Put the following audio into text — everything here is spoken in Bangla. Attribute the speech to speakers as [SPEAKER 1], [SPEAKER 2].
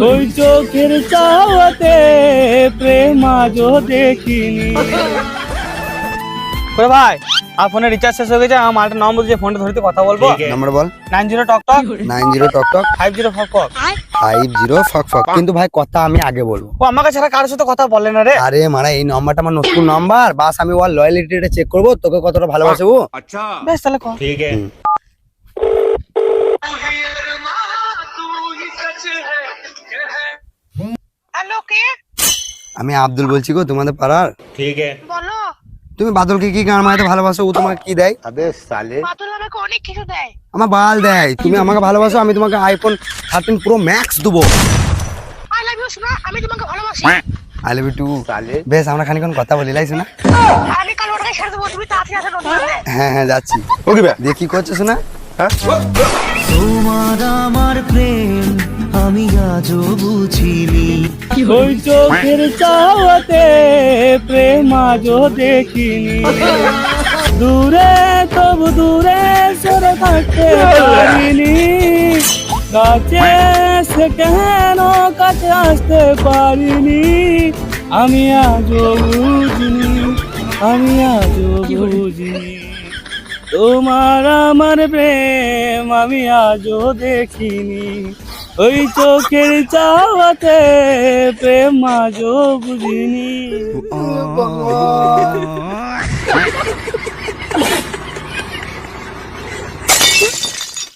[SPEAKER 1] ওই চোখের চাওয়াতে প্রেম আজও দেখিনি। ভাই আমার ফোনে রিচার্জ শেষ হয়ে গেছে, আমার মালটা নাম বলছে, ফোনটা ধরতে কথা বলবো।
[SPEAKER 2] নাম্বার বল।
[SPEAKER 1] 90 টক টক
[SPEAKER 2] 90 টক টক
[SPEAKER 1] 50 ফক ফক
[SPEAKER 2] 50 ফক ফক। কিন্তু ভাই কথা আমি আগে বলবো।
[SPEAKER 1] ও আমাকে ছাড়া কারোর সাথে কথা বলে না রে।
[SPEAKER 2] আরে মারা এই নাম্বারটা আমার নতুন নাম্বার, বাস আমি ওর লয়ালিটিটা চেক করবো, তোকে কতটা ভালোবাসে ও।
[SPEAKER 3] अच्छा
[SPEAKER 1] বেশ তাহলে কর।
[SPEAKER 3] ठीक है।
[SPEAKER 4] হ্যালো, কে?
[SPEAKER 2] আমি আব্দুল বলছি গো, তোমাদের পাড়ার।
[SPEAKER 3] ठीक है।
[SPEAKER 4] বলো।
[SPEAKER 2] তুমি বাদলকে কি গান মারাতে ভালোবাসো, ও তোমাকে কি দেয়?
[SPEAKER 4] বাদল আমাকে অনেক কিছু দেয়।
[SPEAKER 2] আমার বাল দেয়। তুমি আমাকে ভালোবাসো, আমি তোমাকে আইফোন 13 প্রো ম্যাক্স দেবো।
[SPEAKER 4] আই লাভ ইউ সোনা, আমি তোমাকে ভালোবাসি।
[SPEAKER 2] I love you too. বেশ আমরা খানিক্ষণ কথা বলি, লাইছো না?
[SPEAKER 4] আমি কাল ওটাকে ছেড়ে দেবো, তুমি তাড়াতাড়ি আসো নদীতে।
[SPEAKER 2] হ্যাঁ হ্যাঁ যাচ্ছি। ওকে ভাই দিয়ে কি করছো শোনা?
[SPEAKER 5] তোমার আমার প্রেম আমি আজও বুঝিনি।
[SPEAKER 1] ওই চোখের চাওয়াতে প্রেম আজও দেখিনি। দূরে তবু দূরে সরে থাকতে পারিনি, কাছে সে কেন কাছে আসতে পারিনি। আমি আজও বুঝিনি, আমি আজও বুঝিনি। তোমার আমার প্রেম আমি আজও দেখিনি। ওই চোখের চাওয়াতে প্রেম আজও বুঝিনি।